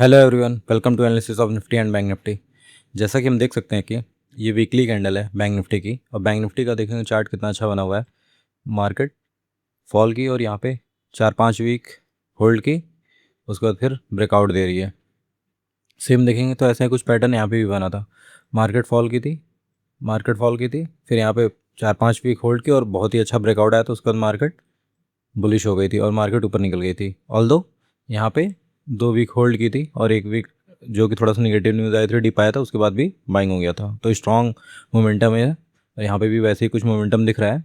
Hello everyone, welcome to analysis of Nifty and bank Nifty. जैसा कि हम देख सकते हैं कि ये वीकली कैंडल है बैंक निफ्टी की, और बैंक निफ्टी का देखेंगे चार्ट कितना अच्छा बना हुआ है। मार्केट फॉल की और यहाँ पे 4-5 वीक होल्ड की, उसके बाद फिर ब्रेकआउट दे रही है। सेम देखेंगे तो ऐसा ही कुछ पैटर्न यहाँ पे भी बना था। मार्केट फॉल की थी, फिर यहाँ पे 4-5 वीक होल्ड की और बहुत ही अच्छा ब्रेकआउट आया, तो उसके बाद मार्केट बुलिश हो गई थी और मार्केट ऊपर निकल गई थी। ऑल्दो यहाँ पे 2 वीक होल्ड की थी और 1 वीक जो कि थोड़ा सा निगेटिव न्यूज़ आई थी, डिप आया था, उसके बाद भी बाइंग हो गया था। तो स्ट्रॉन्ग मोमेंटम है, यहाँ पे भी वैसे ही कुछ मोमेंटम दिख रहा है।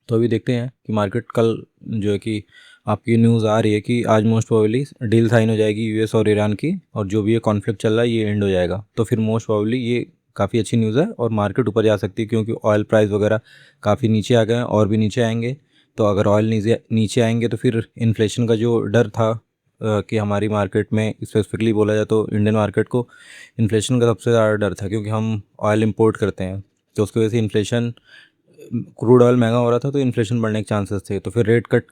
तो अभी देखते हैं कि मार्केट कल जो है कि आपकी न्यूज़ आ रही है कि आज मोस्ट प्रोबेबली डील साइन हो जाएगी यूएस और ईरान की, और जो भी ये कॉन्फ्लिक्ट चल रहा है ये एंड हो जाएगा। तो फिर मोस्ट प्रोबेबली ये काफ़ी अच्छी न्यूज़ है और मार्केट ऊपर जा सकती है, क्योंकि ऑयल प्राइस वगैरह काफ़ी नीचे आ गए हैं और भी नीचे आएंगे। तो अगर ऑयल नीचे नीचे आएंगे तो फिर इन्फ्लेशन का जो डर था, कि हमारी मार्केट में स्पेसिफिकली बोला जाए तो इंडियन मार्केट को इन्फ्लेशन का सबसे ज़्यादा डर था, क्योंकि हम ऑयल इंपोर्ट करते हैं। तो उसकी वजह से इन्फ्लेशन, क्रूड ऑयल महंगा हो रहा था तो इन्फ्लेशन बढ़ने के चांसेस थे। तो फिर रेट कट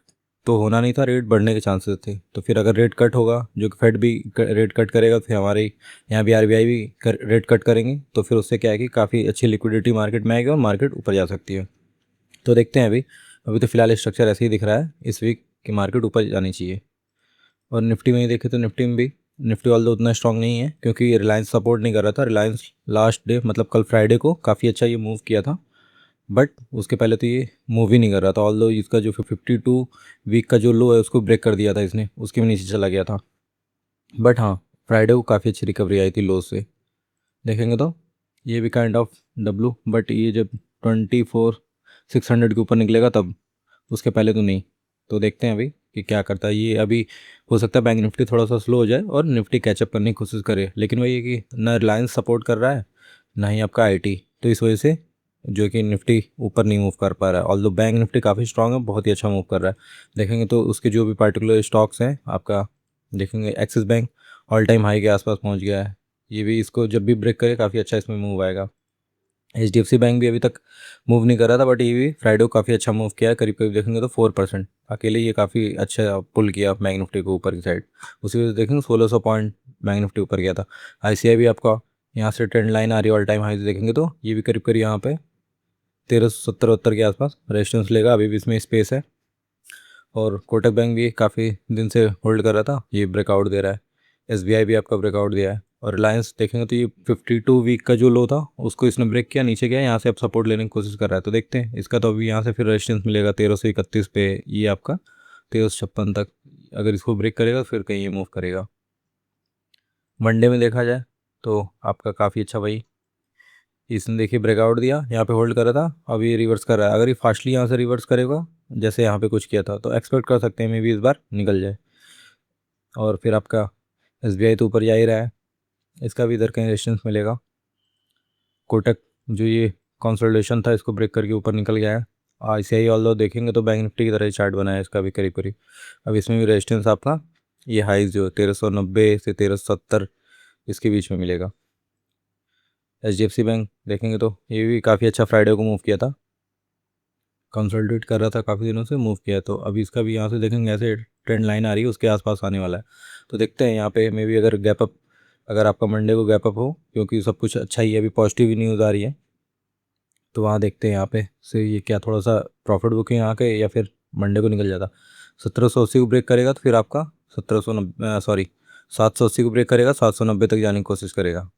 तो होना नहीं था, रेट बढ़ने के चांसेस थे। तो फिर अगर रेट कट होगा, जो कि फेड भी रेट कट करेगा, फिर हमारे यहाँ भी आरबीआई भी रेट कट करेंगे, तो फिर उससे क्या है कि काफ़ी अच्छी लिक्विडिटी मार्केट में आएगी और मार्केट ऊपर जा सकती है। तो देखते हैं अभी। अभी तो फिलहाल स्ट्रक्चर ऐसे ही दिख रहा है इस वीक की मार्केट ऊपर जानी चाहिए। और निफ्टी में ही देखें तो निफ्टी में भी, निफ्टी वाला उतना स्ट्रांग नहीं है, क्योंकि रिलायंस सपोर्ट नहीं कर रहा था। रिलायंस लास्ट डे मतलब कल फ्राइडे को काफ़ी अच्छा ये मूव किया था, बट उसके पहले तो ये मूव ही नहीं कर रहा था। ऑल्दो इसका जो 52 वीक का जो लो है उसको ब्रेक कर दिया था इसने, उसके भी नीचे चला गया था। बट हाँ, फ्राइडे को काफ़ी अच्छी रिकवरी आई थी लो से। देखेंगे तो ये भी काइंड ऑफ डब्लू, बट ये जब 24,600 के ऊपर निकलेगा तब, उसके पहले तो नहीं। तो देखते हैं अभी कि क्या करता है ये। अभी हो सकता है बैंक निफ्टी थोड़ा सा स्लो हो जाए और निफ्टी कैचअप करने की कोशिश करे, लेकिन वही है कि ना रिलायंस सपोर्ट कर रहा है, ना ही आपका आईटी। तो इस वजह से जो कि निफ्टी ऊपर नहीं मूव कर पा रहा है। ऑल्दो बैंक निफ्टी काफ़ी स्ट्रांग है, बहुत ही अच्छा मूव कर रहा है। देखेंगे तो उसके जो भी पर्टिकुलर स्टॉक्स हैं आपका, देखेंगे axis bank all time high के आसपास पहुंच गया है। ये भी, इसको जब भी ब्रेक करे काफ़ी अच्छा इसमें मूव आएगा। HDFC बैंक भी अभी तक मूव नहीं कर रहा था, बट ये भी फ्राइडे को काफ़ी अच्छा मूव किया है, करीब करीब देखेंगे तो 4%। अकेले ये काफ़ी अच्छा पुल किया बैंक निफ्टी को ऊपर की साइड। उसी वजह से देखेंगे 1600 पॉइंट बैंक निफ्टी ऊपर गया था। ICI भी आपका यहाँ से ट्रेंड लाइन आ रही है ऑल टाइम हाई से, देखेंगे तो ये भी करीब करीब यहाँ पे 1370 के आसपास रेजिस्टेंस लेगा, अभी भी इसमें स्पेस है। और कोटक बैंक भी काफ़ी दिन से होल्ड कर रहा था, ये ब्रेकआउट दे रहा है। SBI भी आपका ब्रेकआउट दिया है। और रिलायंस देखेंगे तो ये 52 वीक का जो लो था उसको इसने ब्रेक किया, नीचे गया, यहाँ से अब सपोर्ट लेने की कोशिश कर रहा है। तो देखते हैं इसका, तो अभी यहाँ से फिर रेजिस्टेंस मिलेगा 1331 पे, ये आपका 1356 तक। अगर इसको ब्रेक करेगा तो फिर कहीं ये मूव करेगा। वनडे में देखा जाए तो आपका काफ़ी अच्छा भाई, इसने देखिए ब्रेकआउट दिया, यहाँ पे होल्ड कर रहा था, अब ये रिवर्स कर रहा है। अगर ये फास्टली यहाँ से रिवर्स करेगा जैसे यहाँ पे कुछ किया था, तो एक्सपेक्ट कर सकते हैं मे भी इस बार निकल जाए। और फिर आपका SBI तो ऊपर जा ही रहा है, इसका भी इधर कहीं रेजिस्टेंस मिलेगा। कोटक जो ये कंसोलिडेशन था इसको ब्रेक करके ऊपर निकल गया है। ICI ऑल्दो देखेंगे तो बैंक निफ्टी की तरह ही चार्ट बना है इसका भी करीब करीब। अब इसमें भी रेजिस्टेंस आपका ये हाइज जो 1390 से 1370 इसके बीच में मिलेगा। HDFC बैंक देखेंगे तो ये भी काफ़ी अच्छा फ्राइडे को मूव किया था, कंसोलिडेट कर रहा था काफ़ी दिनों से, मूव किया है। तो अभी इसका भी यहाँ से देखेंगे ऐसे ट्रेंड लाइन आ रही है, उसके आसपास आने वाला है। तो देखते हैं यहाँ पे मे बी अगर गैप अप, अगर आपका मंडे को गैप अप हो, क्योंकि सब कुछ अच्छा ही है, अभी पॉजिटिव ही न्यूज़ आ रही है, तो वहाँ देखते हैं यहाँ पे से ये क्या थोड़ा सा प्रॉफिट बुकिंग आके या फिर मंडे को निकल जाता। 1780 को ब्रेक करेगा तो फिर आपका 780 को ब्रेक करेगा, 790 तक जाने की कोशिश करेगा।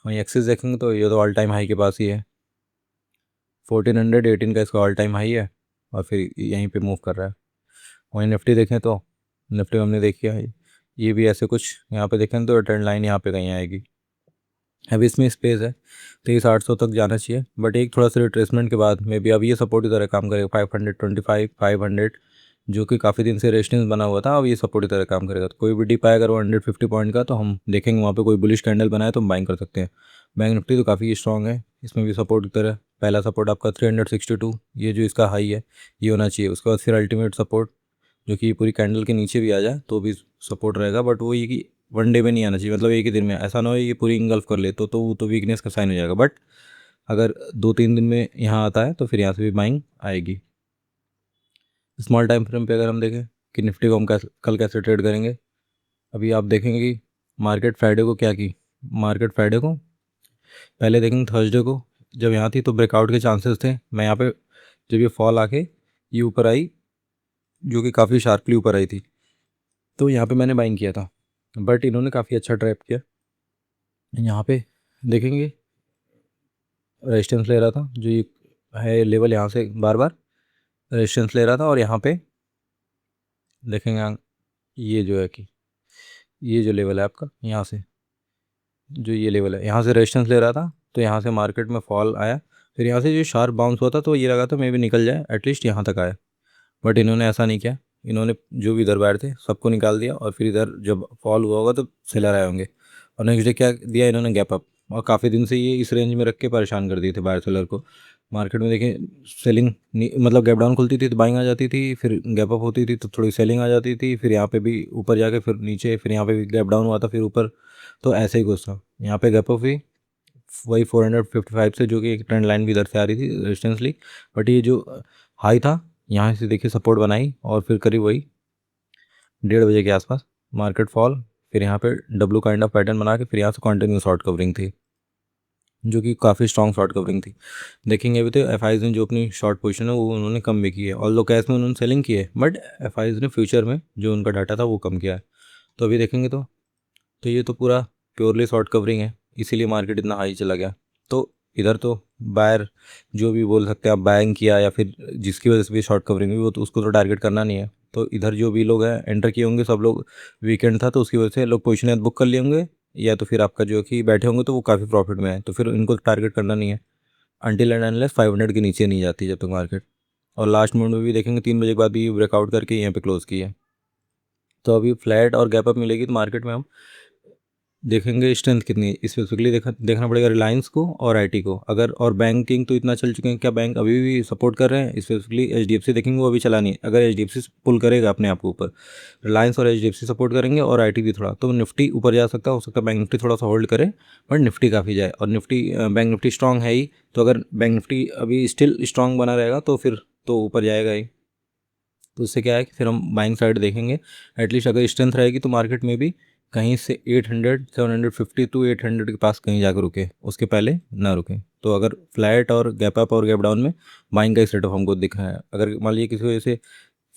वहीं एक्सिस देखेंगे तो ये तो ऑल टाइम हाई के पास ही है, 1418 का इसका ऑल टाइम हाई है, और फिर यहीं पे मूव कर रहा है। वहीं निफ्टी देखें तो निफ्टी में हमने देखी है, ये भी ऐसे कुछ यहाँ पे देखें तो ट्रेंड लाइन यहाँ पे कहीं आएगी। अभी इसमें स्पेस है, 23,800 तक जाना चाहिए, बट एक थोड़ा सा रिट्रेसमेंट के बाद में भी अब ये सपोर्ट की तरह काम करेगा। 525 500 जो कि काफ़ी दिन से रेजिस्टेंस बना हुआ था, अब ये सपोर्ट की तरह काम करेगा। तो कोई भी डिप आएगा अगर 150 पॉइंट का, तो हम देखेंगे वहाँ पे कोई बुलिश कैंडल बनाए तो हम बाइंग कर सकते हैं। बैंक निफ्टी तो काफ़ी स्ट्रॉग है, इसमें भी सपोर्ट की तरह पहला सपोर्ट आपका 362, ये जो इसका हाई है ये होना चाहिए। उसके बाद फिर अल्टीमेट सपोर्ट जो कि पूरी कैंडल के नीचे भी आ जाए तो भी सपोर्ट रहेगा, बट वो ये कि वनडे में नहीं आना चाहिए, मतलब एक ही दिन में। ऐसा ना हो ये पूरी इंगल्फ कर ले तो वो तो वीकनेस का साइन हो जाएगा। बट अगर 2-3 दिन में यहाँ आता है तो फिर यहाँ से भी बाइंग आएगी। स्मॉल टाइम फ्रेम पे अगर हम देखें कि निफ्टी को हम कल कैसे ट्रेड करेंगे, अभी आप देखेंगे कि मार्केट फ्राइडे को क्या की, मार्केट फ्राइडे को पहले देखेंगे थर्सडे को जब यहाँ थी तो ब्रेकआउट के चांसेस थे। मैं यहाँ पे जब ये फॉल आके ये ऊपर आई, जो कि काफ़ी शार्पली ऊपर आई थी, तो यहाँ पे मैंने बाइंग किया था, बट इन्होंने काफ़ी अच्छा ट्रैप किया। यहाँ पे देखेंगे रेजिस्टेंस ले रहा था, जो ये है लेवल, यहाँ से बार बार रेजिस्टेंस ले रहा था, और यहाँ पे देखेंगे ये जो है कि ये जो लेवल है आपका, यहाँ से जो ये लेवल है यहाँ से रेजिस्टेंस ले रहा था, तो यहाँ से मार्केट में फॉल आया, फिर यहाँ से जो शार्प बाउंस हुआ था तो ये लगा था मे भी निकल जाए, एटलीस्ट यहाँ तक आया, बट इन्होंने ऐसा नहीं किया। इन्होंने जो भी इधर बाहर थे सबको निकाल दिया, और फिर इधर जब फॉल हुआ होगा तो सेलर आए होंगे, और नेक्स्ट डे क्या दिया इन्होंने, गैप अप, और काफ़ी दिन से ये इस रेंज में रख के परेशान कर दिए थे बायर सेलर को। मार्केट में देखें सेलिंग मतलब गैप डाउन खुलती थी तो बाइंग आ जाती थी, फिर गैप अप होती थी तो थोड़ी सेलिंग आ जाती थी, फिर यहाँ पे भी ऊपर जाके फिर नीचे, फिर यहाँ पे भी गैप डाउन हुआ था फिर ऊपर, तो ऐसे ही कुछ था। यहाँ पे गैप अप हुई वही 455 से, जो कि एक ट्रेंड लाइन भी इधर से आ रही थी रेजिस्टेंसली, बट ये जो हाई था यहाँ से देखिए सपोर्ट बनाई, और फिर करीब वही 1:30 बजे के आसपास मार्केट फॉल, फिर यहाँ पे डब्लू काइंड ऑफ पैटर्न बना के फिर यहाँ से कंटिन्यू शॉर्ट कवरिंग थी, जो कि काफ़ी स्ट्रॉन्ग शॉर्ट कवरिंग थी। देखेंगे अभी तो एफ ने जो अपनी शॉर्ट पोजीशन है वो उन्होंने कम भी की है, ऑल दो कैश में उन्होंने सेलिंग की है, बट एफ ने फ्यूचर में जो उनका डाटा था वो कम किया है। तो अभी देखेंगे तो ये तो पूरा प्योरली शॉर्ट कवरिंग है, इसीलिए मार्केट इतना हाई चला गया। तो इधर तो बायर जो भी बोल सकते हैं आप, बाइंग किया या फिर जिसकी वजह से भी शॉर्ट कवरिंग हुई, वो तो उसको तो टारगेट करना नहीं है। तो इधर जो भी लोग हैं एंटर किए होंगे सब लोग, वीकेंड था तो उसकी वजह से लोग पोजीशन बुक कर लिए होंगे, या तो फिर आपका जो कि बैठे होंगे तो वो काफ़ी प्रॉफिट में है, तो फिर इनको टारगेट करना नहीं है अनटिल एंड अनलेस 500 के नीचे नहीं जाती जब तक मार्केट। और लास्ट मोमेंट में भी देखेंगे 3 बजे के बाद भी ब्रेकआउट करके यहाँ पे क्लोज की है। तो अभी फ्लैट और गैप अप मिलेगी तो मार्केट में हम देखेंगे स्ट्रेंथ कितनी है, स्पेसिफिकली देखना पड़ेगा रिलायंस को और आईटी को। अगर और बैंकिंग तो इतना चल चुके हैं, क्या बैंक अभी भी सपोर्ट कर रहे हैं, स्पेसिफिकली एचडीएफसी देखेंगे वो अभी चला नहीं है। अगर एचडीएफसी पुल करेगा अपने आप को ऊपर, रिलायंस और एचडीएफसी सपोर्ट करेंगे और आईटी भी थोड़ा, तो निफ्टी ऊपर जा सकता है, हो सकता है बैंक निफ्टी थोड़ा सा होल्ड करे, बट निफ्टी काफ़ी जाए। और निफ्टी बैंक निफ्टी स्ट्रांग है ही, तो अगर बैंक निफ्टी अभी स्टिल स्ट्रांग बना रहेगा तो फिर तो ऊपर जाएगा ही। तो उससे क्या है कि फिर हम बाइंग साइड देखेंगे, एटलीस्ट अगर स्ट्रेंथ रहेगी तो मार्केट में भी कहीं से 800 750 टू 800 के पास कहीं जाकर रुके, उसके पहले ना रुके। तो अगर फ्लैट और गैप अप और गैप डाउन में बाइंग का सेटअप हमको दिख रहा है। अगर मान लीजिए किसी वजह से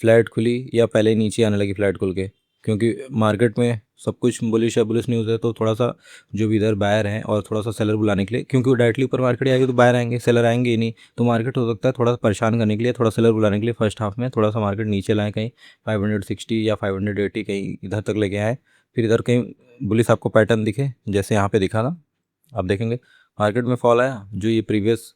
फ्लैट खुली या पहले नीचे आने लगी फ्लैट खुल के, क्योंकि मार्केट में सब कुछ बुलिश है, बुलिश न्यूज़ है, तो थोड़ा सा जो भी इधर बायर हैं और थोड़ा सा सेलर बुलाने के लिए, क्योंकि वो डायरेक्टली ऊपर मार्केट आएगी तो बायर आएंगे, सेलर आएंगे ही नहीं, तो मार्केट हो सकता है थोड़ा सा परेशान करने के लिए, थोड़ा सेलर बुलाने के लिए फर्स्ट हाफ में थोड़ा सा मार्केट नीचे लाएँ, कहीं 560 या 580 कहीं इधर तक लेके आए, फिर इधर कहीं बुलिश आपको पैटर्न दिखे जैसे यहाँ पे दिखा था। आप देखेंगे मार्केट में फॉल आया, जो ये प्रीवियस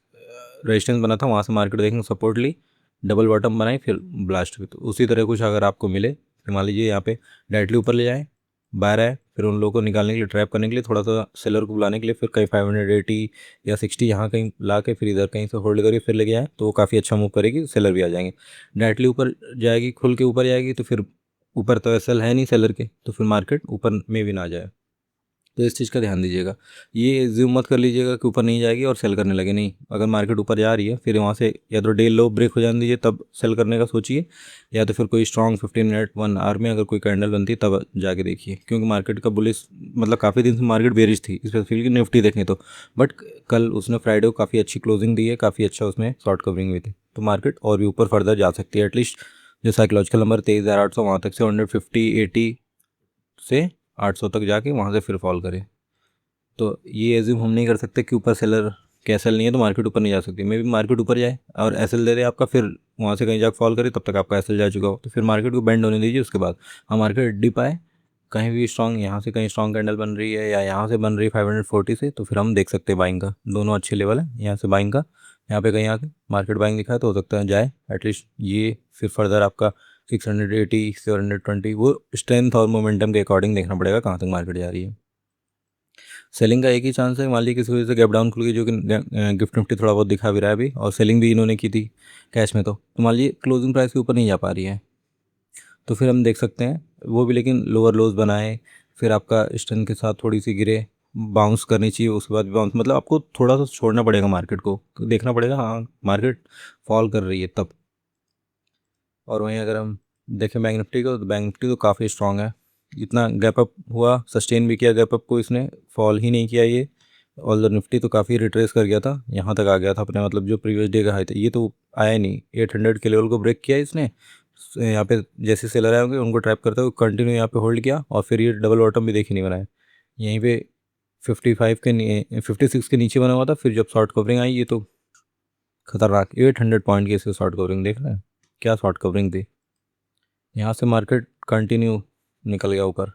रेजिस्टेंस बना था वहाँ से मार्केट देखेंगे सपोर्ट ली, डबल बॉटम बनाई, फिर ब्लास्ट हुई। तो उसी तरह कुछ अगर आपको मिले, फिर मान लीजिए यहाँ पे डायरेक्टली ऊपर ले जाए, बाहर आए, फिर उन लोगों को निकालने के लिए, ट्रैप करने के लिए, थोड़ा सा सेलर को बुलाने के लिए, फिर कहीं 580 या 60 यहाँ कहीं ला के फिर इधर कहीं से होल्ड करके फिर लेके आए, तो वो काफ़ी अच्छा मूव करेगी, सेलर भी आ जाएंगे। डायरेक्टली ऊपर जाएगी, खुल के ऊपर जाएगी, तो फिर ऊपर तो एसएल है नहीं सेलर के, तो फिर मार्केट ऊपर में भी ना जाए। तो इस चीज़ का ध्यान दीजिएगा, ये ज़ूम मत कर लीजिएगा कि ऊपर नहीं जाएगी और सेल करने लगे, नहीं। अगर मार्केट ऊपर जा रही है फिर वहाँ से या तो डे लो ब्रेक हो जाने दीजिए तब सेल करने का सोचिए, या तो फिर कोई स्ट्रॉन्ग 15 मिनट 1 आवर में अगर कोई कैंडल बनती है तब जाके देखिए, क्योंकि मार्केट का बुलिश मतलब काफ़ी दिन से मार्केट बेरिश थी, स्पेसिफिकली निफ्टी देखें तो, बट कल उसने फ्राइडे को काफ़ी अच्छी क्लोजिंग दी है, काफ़ी अच्छा उसमें शॉर्ट कवरिंग हुई थी, तो मार्केट और भी ऊपर फर्दर जा सकती है। एटलीस्ट जो साइकोलॉजिकल नंबर 23,800 वहाँ तक से 150-80 से 800 तक जाके वहाँ से फिर फॉल करे। तो ये एज्यूम हम नहीं कर सकते कि ऊपर सेलर के एस नहीं है तो मार्केट ऊपर नहीं जा सकती, मे भी मार्केट ऊपर जाए और एस दे दे आपका, फिर वहाँ से कहीं जाकर फॉल करे, तब तक आपका एस जा चुका हो, तो फिर मार्केट को बेंड होने दीजिए, उसके बाद हम मार्केट डिप आए कहीं भी स्ट्रॉन्ग, यहाँ से कहीं स्ट्रॉन्ग कैंडल बन रही है या यहाँ से बन रही है 540 से, तो फिर हम देख सकते हैं बाइंग का, दोनों अच्छे लेवल है यहाँ से बाइंग का। यहाँ पे कहीं आके मार्केट बाइंग दिखाए तो हो सकता है जाए एटलीस्ट ये, फिर फर्दर आपका 680 720 वो स्ट्रेंथ और मोमेंटम के अकॉर्डिंग देखना पड़ेगा कहाँ तक मार्केट जा रही है। सेलिंग का एक ही चांस है, मान लीजिए किसी वजह से गैप डाउन खुल गई, जो कि गिफ्ट निफ्टी थोड़ा बहुत दिखा भी रहा है अभी, और सेलिंग भी इन्होंने की थी कैश में, तो मान लीजिए क्लोजिंग प्राइस के ऊपर नहीं जा पा रही है, तो फिर हम देख सकते हैं वो भी, लेकिन लोअर लोज बनाए, फिर आपका स्ट्रेंथ के साथ थोड़ी सी गिरे, बाउंस करनी चाहिए, उसके बाद भी बाउंस, मतलब आपको थोड़ा सा छोड़ना पड़ेगा मार्केट को, देखना पड़ेगा हाँ मार्केट फॉल कर रही है तब। और वहीं अगर हम देखें बैंक निफ्टी को, तो बैंक निफ्टी तो काफ़ी स्ट्रॉन्ग है, इतना गैप अप हुआ, सस्टेन भी किया गैप अप को, इसने फॉल ही नहीं किया ये। और निफ्टी तो काफ़ी रिट्रेस कर गया था, यहाँ तक आ गया था अपने मतलब जो प्रीवियस डे का हाई था, ये तो आया नहीं। 800 के लेवल को ब्रेक किया इसने, यहाँ पे जैसे सेलर आए होंगे उनको ट्रैप करते हुए कंटिन्यू यहाँ पे होल्ड किया, और फिर ये डबल बॉटम भी देख ही नहीं बनाया। यहीं पे 55 के 56 के नीचे बना हुआ था, फिर जब शॉर्ट कवरिंग आई, ये तो खतरनाक 800 पॉइंट की इसकी शॉर्ट कवरिंग देख रहे हैं, क्या शॉर्ट कवरिंग थी। यहाँ से मार्केट कंटिन्यू निकल गया ऊपर,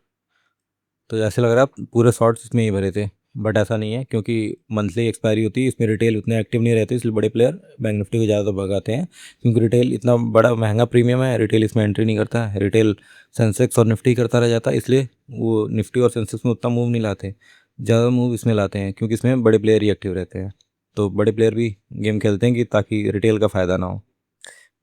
तो ऐसे लग रहा है पूरे शॉर्ट्स इसमें ही भरे थे, बट ऐसा नहीं है क्योंकि मंथली एक्सपायरी होती है, इसमें रिटेल उतने एक्टिव नहीं रहते, इसलिए बड़े प्लेयर बैंक निफ्टी को ज़्यादा भगाते हैं, क्योंकि रिटेल इतना बड़ा महंगा प्रीमियम है, रिटेल इसमें एंट्री नहीं करता है। रिटेल सेंसेक्स और निफ्टी करता रह जाता है, इसलिए वो निफ्टी और सेंसेक्स में उतना मूव नहीं लाते, ज़्यादा मूव इसमें लाते हैं, क्योंकि इसमें बड़े प्लेयर ही एक्टिव रहते हैं। तो बड़े प्लेयर भी गेम खेलते हैं कि ताकि रिटेल का फ़ायदा ना हो।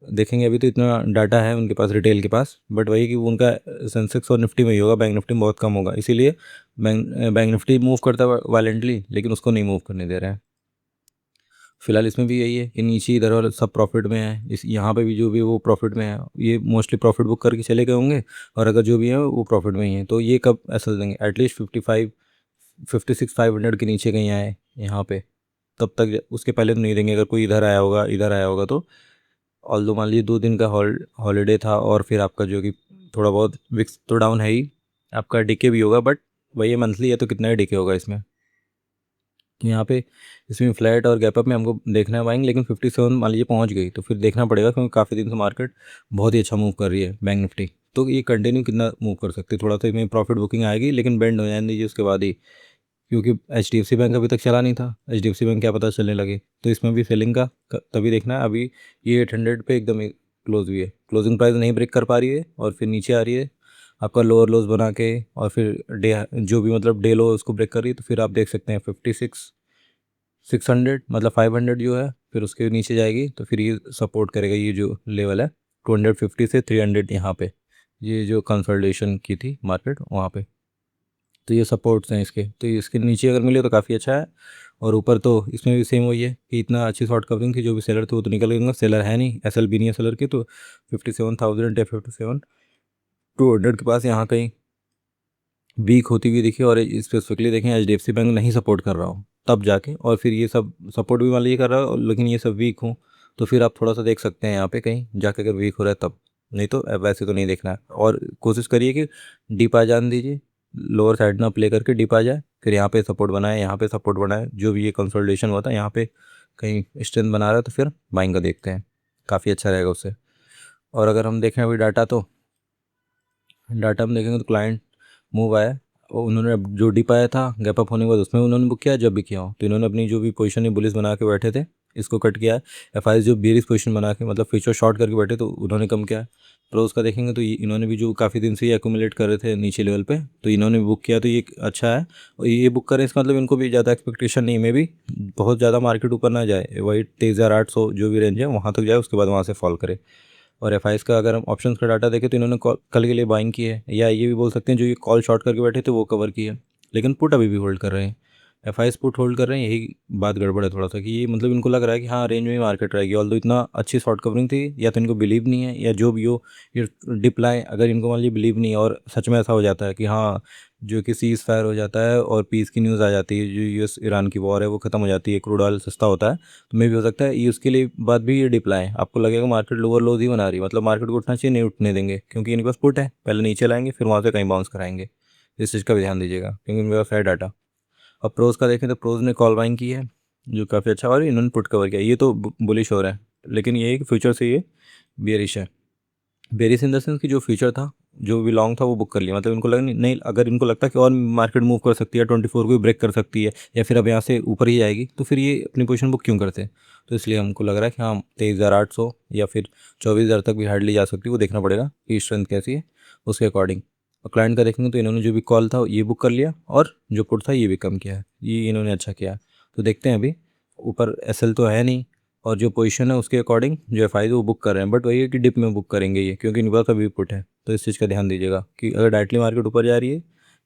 देखेंगे अभी तो इतना डाटा है उनके पास, रिटेल के पास, बट वही कि वो उनका सेंसेक्स और निफ्टी में ही होगा, बैंक निफ्टी में बहुत कम होगा, इसीलिए बैंक निफ्टी मूव करता है वायलेंटली, लेकिन उसको नहीं मूव करने दे रहे हैं। फिलहाल इसमें भी यही है कि नीचे इधर वाले सब प्रॉफिट में है, इस यहाँ पे भी जो भी वो प्रॉफिट में है, ये मोस्टली प्रॉफिट बुक करके चले गए होंगे, और अगर जो भी है वो प्रॉफिट में ही है, तो ये कब ऐसा देंगे, एटलीस्ट 56 500 के नीचे कहीं आए यहाँ पे, तब तक, उसके पहले तो नहीं देंगे। अगर कोई इधर आया होगा, इधर आया होगा तो, ऑल्दो मान लीजिए 2 दिन का हॉलीडे था, और फिर आपका जो कि थोड़ा बहुत विक्स तो डाउन है ही, आपका डीके भी होगा, बट वही मंथली है तो कितना ही डीके होगा इसमें। यहाँ पे इसमें फ्लैट और गैप अप में हमको देखना है बाइंग, लेकिन 57 मान लीजिए पहुँच गई तो फिर देखना पड़ेगा, क्योंकि काफ़ी दिन से मार्केट बहुत ही अच्छा मूव कर रही है बैंक निफ्टी, तो ये कंटिन्यू कितना मूव कर सकती है, थोड़ा सा इसमें प्रॉफिट बुकिंग आएगी, लेकिन बेंड हो जाने दीजिए उसके बाद ही, क्योंकि HDFC बैंक अभी तक चला नहीं था, HDFC बैंक क्या पता चलने लगे, तो इसमें भी सेलिंग का तभी देखना है। अभी ये 800 पे एकदम क्लोज हुई है, क्लोजिंग प्राइस नहीं ब्रेक कर पा रही है, और फिर नीचे आ रही है आपका लोअर लोज बना के, और फिर डे जो भी मतलब डे लो उसको ब्रेक कर रही है, तो फिर आप देख सकते हैं 56 600 मतलब 500 जो है, फिर उसके नीचे जाएगी, तो फिर ये सपोर्ट करेगा, ये जो लेवल है 250 से 300 यहाँ पे, ये जो कंसोलिडेशन की थी मार्केट वहाँ पे, तो ये सपोर्ट्स हैं इसके, तो इसके नीचे अगर मिले तो काफ़ी अच्छा है। और ऊपर तो इसमें भी सेम वही है कि इतना अच्छी शॉर्ट कवरिंग थी, जो भी सेलर थे वो तो निकल गए, सेलर है नहीं, SL भी नहीं है सेलर की, तो 57,000 या 57,200 के पास यहाँ कहीं वीक होती हुई दिखी, और स्पेसिफिकली देखें HDFC बैंक नहीं सपोर्ट कर रहा हो तब जाके, और फिर ये सब सपोर्ट भी मान लीजिए कर रहा है, लेकिन ये सब वीक हो, तो फिर आप थोड़ा सा देख सकते हैं यहाँ पे कहीं जाके, अगर वीक हो रहा है तब, नहीं तो वैसे तो नहीं देखना है। और कोशिश करिए कि डीप आ जाने दीजिए, लोअर साइड ना प्ले करके डीप आ जाए, फिर यहाँ पे सपोर्ट बनाए, यहाँ पे सपोर्ट बनाए, जो भी ये कंसोलिडेशन हुआ था यहाँ पे कहीं स्ट्रेंथ बना रहा है, तो फिर बाइंग का देखते हैं, काफ़ी अच्छा रहेगा उससे। और अगर हम देखें अभी डाटा, तो डाटा हम देखेंगे तो क्लाइंट मूव आया, और उन्होंने अब जो डिप आया था गैप अप होने के बाद उसमें उन्होंने बुक किया, जब भी किया हो तो इन्होंने अपनी जो भी पोजीशन है बुलिश बना के बैठे थे, इसको कट किया है। FIs जो बेरिश पोजीशन बना के मतलब फ्यूचर शॉर्ट करके बैठे, तो उन्होंने कम किया है। प्रोज का देखेंगे तो इन्होंने भी जो काफ़ी दिन से ये एक्यूमुलेट कर रहे थे नीचे लेवल पे, तो इन्होंने बुक किया, तो ये अच्छा है। और ये बुक करें इसका मतलब इनको भी ज़्यादा एक्सपेक्टेशन नहीं, में भी बहुत ज़्यादा मार्केट ऊपर ना जाए, वही 23,800 जो भी रेंज है वहाँ तक जाए, उसके बाद वहाँ से फॉल करे। और FIs का अगर हम ऑप्शंस का डाटा देखें तो इन्होंने कल के लिए बाइंग की है, या ये भी बोल सकते हैं जो ये कॉल शॉर्ट करके बैठे थे वो कवर की है, लेकिन पुट अभी भी होल्ड कर रहे हैं। FIs पुट होल्ड कर रहे हैं, यही बात गड़बड़ है थोड़ा सा, कि ये मतलब इनको लग रहा है कि हाँ रेंज में ही मार्केट रहेगी, ऑल्दो इतना अच्छी शॉर्ट कवरिंग थी, या तो इनको बिलीव नहीं है, या जो भी हो ये डिप लाए, अगर इनको मान लीजिए बिलीव नहीं है, और सच में ऐसा हो जाता है कि हाँ जो कि सीज़ फायर हो जाता है और पीस की न्यूज़ आ जाती है, जो US ईरान की वॉर है वो ख़त्म हो जाती है, क्रूड ऑयल सस्ता होता है, तो मे भी हो सकता है ये उसके लिए बाद भी ये डिप लाएँ, आपको लगेगा मार्केट लोअर लोज ही बना रही है, मतलब मार्केट को उठना चाहिए, नहीं उठने देंगे, क्योंकि इनके पास पुट है, पहले नीचे लाएंगे फिर वहाँ से कहीं बाउंस कराएंगे। इस चीज़ का भी ध्यान दीजिएगा, क्योंकि इनके पास है डाटा। अब प्रोज का देखें तो प्रोज ने कॉल बाइंग की है, जो काफ़ी अच्छा, और इन्होंने पुट कवर किया, ये तो बुलिश हो रहा है, लेकिन ये है कि फ्यूचर से ये बेरिश है। बेरिश इन द सेंस कि जो फ्यूचर था, जो भी लॉन्ग था वो बुक कर लिया, मतलब इनको लगा नहीं, अगर इनको लगता है कि और मार्केट मूव कर सकती है, 24 को भी ब्रेक कर सकती है, या फिर अब यहाँ से ऊपर ही जाएगी, तो फिर ये अपनी पोजीशन बुक क्यों करते हैं। तो इसलिए हमको लग रहा है कि हाँ 23,800 या फिर 24,000 तक भी हार्डली जा सकती है, वो देखना पड़ेगा कि स्ट्रेंथ कैसी है उसके अकॉर्डिंग। और क्लाइंट का देखेंगे तो इन्होंने जो भी कॉल था ये बुक कर लिया, और जो पुट था ये भी कम किया है, ये इन्होंने अच्छा किया। तो देखते हैं अभी ऊपर SL तो है नहीं, और जो पोजीशन है उसके अकॉर्डिंग जो FI है वो बुक कर रहे हैं, बट वही है कि डिप में बुक करेंगे ये, क्योंकि इनके पास अभी पुट है। तो इस चीज़ का ध्यान दीजिएगा कि अगर डायरेक्टली मार्केट ऊपर जा रही है,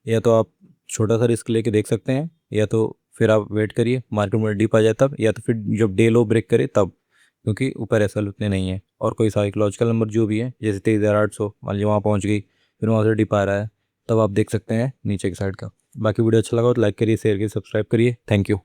या तो आप छोटा सा रिस्क लेके देख सकते हैं, या तो फिर आप वेट करिए मार्केट में डिप आ जाए तब, या तो फिर जब डे लो ब्रेक करे तब, क्योंकि ऊपर SL उतने नहीं है। और कोई साइकोलॉजिकल नंबर जो भी है, जैसे 23,800 मान लीजिए वहाँ पहुँच गई, फिर वहाँ से डिप आ रहा है, तब आप देख सकते हैं नीचे की साइड का। बाकी वीडियो अच्छा लगा तो लाइक करिए, शेयर करिए, सब्सक्राइब करिए। Thank you.